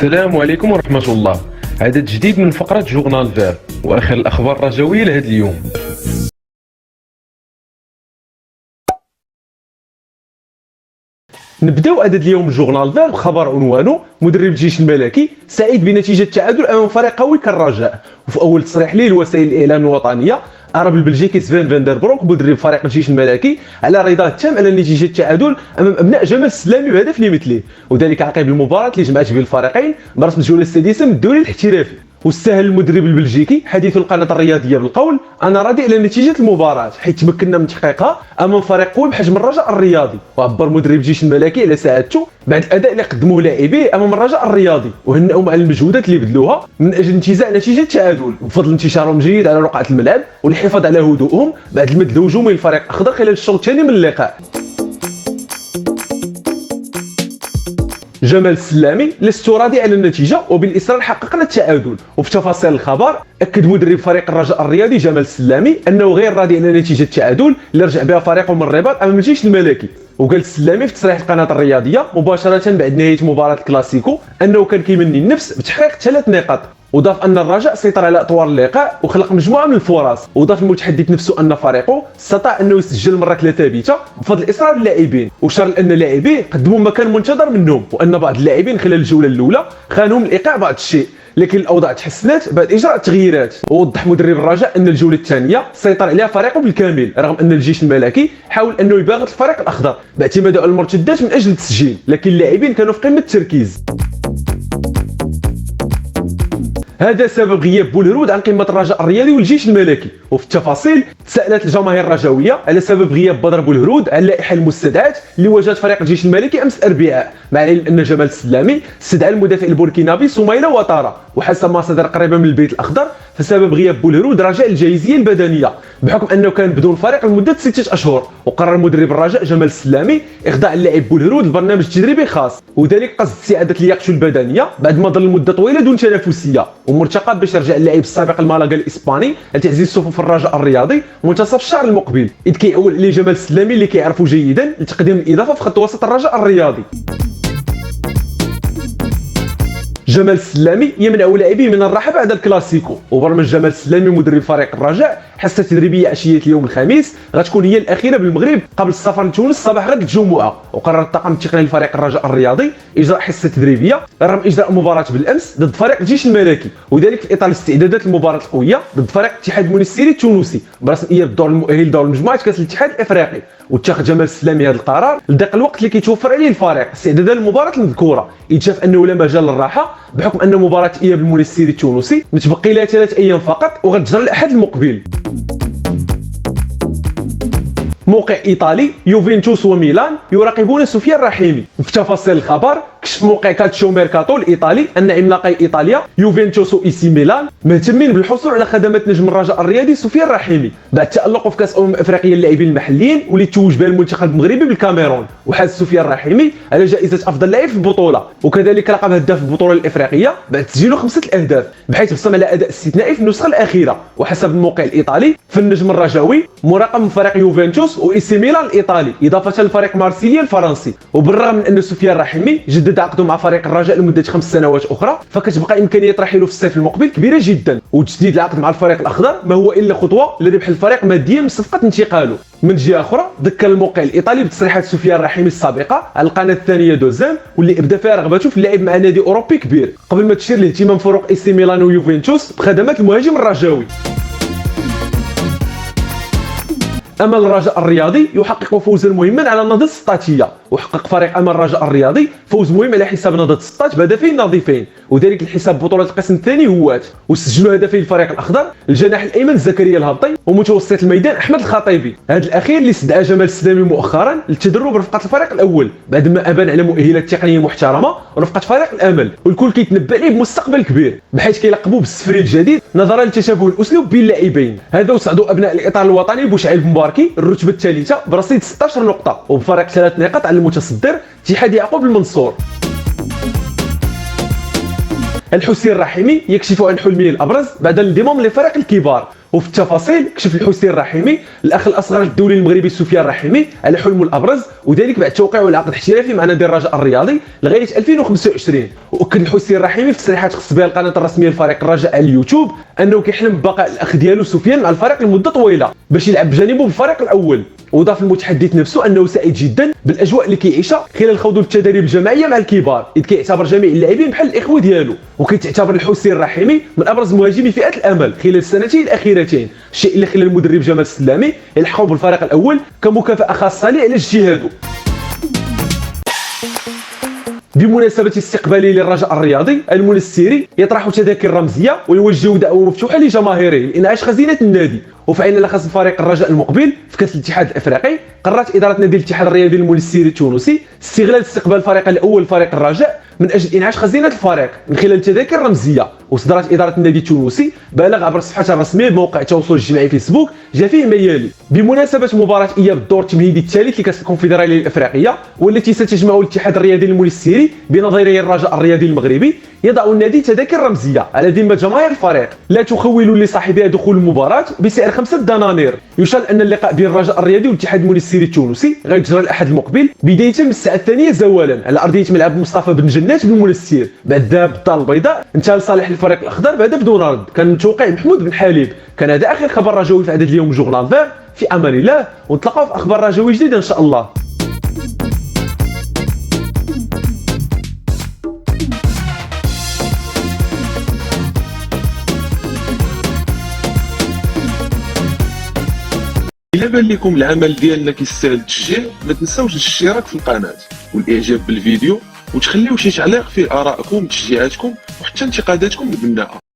السلام عليكم ورحمة الله. عدد جديد من فقرة جورنال فير وآخر الأخبار الرجوية لهذا اليوم. نبداو عدد اليوم جورنال فير بخبر عنوانه مدرب الجيش الملكي سعيد بنتيجة التعادل أمام فريق قوي كالرجاء. وفي أول تصريح ليه لوسائل الإعلام الوطنية أعرب البلجيكي سفين فاندربروك مدرب فريق الجيش الملكي على رضاه التام على نتيجة التعادل أمام أبناء جمال السلامي بهدف لمثله، وذلك عقب المباراة اللي جمعت بين الفريقين برسم الجولة السادسة من الدوري الاحترافي. واستهل المدرب البلجيكي حديث القناة الرياضية بالقول: أنا راضي على نتيجة المباراة حيث تمكنا من تحقيقها أمام فريق قوي بحجم الرجاء الرياضي. وعبر مدرب الجيش الملكي على سعادته بعد الأداء اللي قدموه لاعبيه أمام الرجاء الرياضي، وهنأهم على المجهودات اللي بذلوها من أجل انتزاع نتيجة التعادل بفضل انتشارهم جيد على رقعة الملعب والحفاظ على هدوءهم بعد المد الهجومي للفريق الأخضر خلال الشوط الثاني من اللقاء. جمال السلامي: لست راضي على النتيجة وبالإصرار حققنا التعادل. وفي تفاصيل الخبر أكد مدرب فريق الرجاء الرياضي جمال السلامي أنه غير راضي على نتيجة التعادل اللي رجع بها فريقه من الرباط أمام الجيش الملكي. وقال السلامي في تصريح القناة الرياضية مباشرة بعد نهاية مباراة الكلاسيكو أنه كان كيمني النفس بتحقيق 3 نقاط. وضاف أن الرجاء سيطر على أطوار اللقاء وخلق مجموعة من الفرص. وضاف المتحدث نفسه أن فريقه استطاع أنه يسجل مرة ثابتة بفضل إصرار اللاعبين، وشار أن لاعبيه قدموا ما كان منتظر منهم، وأن بعض اللاعبين خلال الجولة الأولى خانهم الإيقاع بعض الشيء، لكن الأوضاع تحسنت بعد إجراء التغييرات. ووضح مدرب الرجاء أن الجولة الثانية سيطر عليها فريقه بالكامل، رغم أن الجيش الملكي حاول أنه يباغت الفريق الأخضر باعتماده على المرتدات من أجل التسجيل، لكن اللاعبين كانوا في قمة التركيز. هذا سبب غياب بولهرود عن قمة الرجاء الرياضي والجيش الملكي. وفي التفاصيل تساءلت الجماهير الرجاوية على سبب غياب بدر بولهرود على اللائحة المستدعاة اللي واجهت فريق الجيش الملكي أمس الأربعاء، مع العلم أن جمال السلامي استدعى المدافع البوركينابي سميلة وطارة. وحسب مصادر قريبة من البيت الأخضر فسبب غياب بولهرود رجاء الجاهزية البدنية بحكم أنه كان بدون فريق لمدة 6 أشهر. وقرر مدرب الرجاء جمال السلامي إخضاع اللاعب بولهرود لبرنامج تدريبي خاص، وذلك قصد استعادة لياقته البدنية بعد ما ظل مدة طويلة دون تنافسية، ومرتقب باش يرجع اللاعب السابق المالاغا الإسباني لتعزيز صفوف الرجاء الرياضي منتصف الشهر المقبل، إذ كيعول عليه جمال السلامي اللي كيعرفه جيدا لتقديم الإضافة في خط وسط الرجاء الرياضي. جمال السلامي يمنع لاعبيه من الراحه بعد الكلاسيكو. وبرمج جمال السلامي مدرب فريق الرجاء حصه تدريبيه عشيه اليوم الخميس غتكون هي الاخيره بالمغرب قبل السفر لتونس صباح غد الجمعه. وقرر الطاقم التقني لفريق الرجاء الرياضي اجراء حصه تدريبيه رغم اجراء مباراه بالامس ضد فريق الجيش الملكي، وذلك في اطار الاستعدادات للمباراه القويه ضد فريق الاتحاد المونستيري التونسي برسميه الدور المؤهل لدور مجموعه كاس الاتحاد الافريقي. واتخذ جمال السلامي هذا القرار لضيق الوقت اللي كيتوفر عليه الفريق استعدادا للمباراه المذكوره، اذ شاف انه لا مجال للراحه بحكم ان مباراه اياب المونستيري التونسي متبقي لها 3 أيام فقط وغتجرى الاحد المقبل. موقع ايطالي يوفنتوس وميلان يراقبون سفيان رحيمي. في تفاصيل الخبر كشف موقع كالتشيو ميركاتو الايطالي ان عملاقي ايطاليا يوفنتوس واي سي ميلان مهتمين بالحصول على خدمات نجم الرجاء الرياضي سفيان رحيمي بعد تألقه في كاس افريقيا للاعبين المحليين واللي توج بها المنتخب المغربي بالكاميرون، وحاز سفيان رحيمي على جائزه افضل لاعب في البطوله، وكذلك لقب هداف البطوله الافريقيه بعد تسجيله 5 اهداف، بحيث بصم على اداء استثنائي في النسخه الاخيره. وحسب الموقع الايطالي فالنجم الرجاوي مراقب من فريق يوفنتوس واي سي ميلان الايطالي اضافه لفريق مارسيليا الفرنسي. وبالرغم من ان سفيان رحيمي جدد عقده مع فريق الرجاء لمده 5 سنوات اخرى، فكتبقى امكانيه رحيله في الصيف المقبل كبيره جدا، وتجديد العقد مع الفريق الاخضر ما هو الا خطوه لربح الفريق ماديا من صفقه انتقاله. من جهه اخرى ذكر الموقع الايطالي بتصريحات سفيان رحيمي السابقه على القناه الثانيه دوزام واللي ابدا فيها رغبته في اللعب مع نادي اوروبي كبير قبل ما تشير لاهتمام فروق اي سي ميلان ويوفنتوس بخدمات المهاجم الرجاوي. امل الرجاء الرياضي يحقق فوزا مهما على النهضه السطاتيه. وحقق فريق امل الرجاء الرياضي فوز مهم على حساب نهضه السطات بهدفين نظيفين، وذلك لحساب بطوله القسم الثاني هوات. وسجلوا هدفين الفريق الاخضر الجناح الايمن زكريا الهبطي ومتوسط الميدان احمد الخطيبي، هذا الاخير اللي استدعى جمال السلامي مؤخرا للتدرب رفقه الفريق الاول بعد ما ابان على مؤهلات تقنيه محترمه ورفقه فريق الامل، والكل كيتنبأ ليه بمستقبل كبير بحيث كيلقبوه بالسفري الجديد نظرا لتشابه الاسلوب بين اللاعبين. هذا وسعدوا ابناء الاطار الوطني بوشعيب مباركي الرتبه الثالثه برصيد 16 نقطه وبفارق 3 نقاط على المتصدر اتحاد يعقوب المنصور. الحسين الرحيمي يكشف عن حلمه الابرز بعد الانضمام لفريق الكبار. وفي التفاصيل كشف الحسين الرحيمي الاخ الاصغر الدولي المغربي سفيان الرحيمي على حلمه الابرز، وذلك بعد توقيعه العقد الاحترافي مع نادي الرجاء الرياضي لغايه 2025. واكد الحسين الرحيمي في تصريحات خص بها القناه الرسميه لفريق الرجاء على اليوتيوب انه كيحلم ببقاء الاخ ديالو سفيان مع الفريق لمده طويله باش يلعب بجانبه بالفريق الاول. وضاف المتحدث نفسه انه سعيد جدا بالاجواء اللي كيعيشها خلال خوضه التدريب الجماعيه مع الكبار، اذ كيعتبر جميع اللاعبين بحال الاخوه ديالو. وكيتعتبر الحسين الرحيمي من ابرز مهاجمي فئه الامل خلال السنتين الاخيرتين، الشيء اللي خلى المدرب جمال السلامي يلحقه بالفريق الاول كمكافاه خاصه ليه على اجتهاده. بمناسبة استقباله للرجاء الرياضي، المنسيري يطرح تذاكر رمزية ويوجه دعوة مفتوحة لجماهيره لإنعاش خزينة النادي. وفعلا على خصم فريق الرجاء المقبل في كأس الاتحاد الافريقي، قررت اداره نادي الاتحاد الرياضي المنسيري التونسي استغلال استقبال الفريق الاول فريق الرجاء من اجل انعاش خزينه الفريق من خلال تذاكر رمزيه. وصدرت اداره النادي التونسي بلاغ عبر صفحتها الرسميه بموقع التواصل الاجتماعي فيسبوك جا فيه ما يلي: بمناسبه مباراه اياب الدور التمهيدي الثالث لكاس الكونفدراليه الافريقيه والتي ستجمع الاتحاد الرياضي المنسيري بنظيره الرجاء الرياضي المغربي، يضع النادي تذاكر رمزيه على ذمه جماهير الفريق لا تخول لصاحبها دخول المباراه بسعر 5 دنانير. يشار ان اللقاء بين الرجاء الرياضي والاتحاد المنسيري التونسي غيتجرى الاحد المقبل بدايه من الساعه 2 زوالا على ارضيه ملعب مصطفى بن جنات بالمنسير، بعد الذهاب بالدار البيضاء انتهى لصالح الفريق الاخضر بعد بدون رد. كان متوقع محمود بن حليب. كان هذا اخر خبر رجوي في عدد اليوم جورنال فير. في امان الله، ونتلاقاو في اخبار رجوي جديده ان شاء الله. إلا بان لكم العمل ديالنا كيستاهل التشجيع، ما تنساوش الاشتراك في القناة والاعجاب بالفيديو، وتخليو شي تعليق فيه ارائكم وتشجيعاتكم وحتى انتقاداتكم البناءة.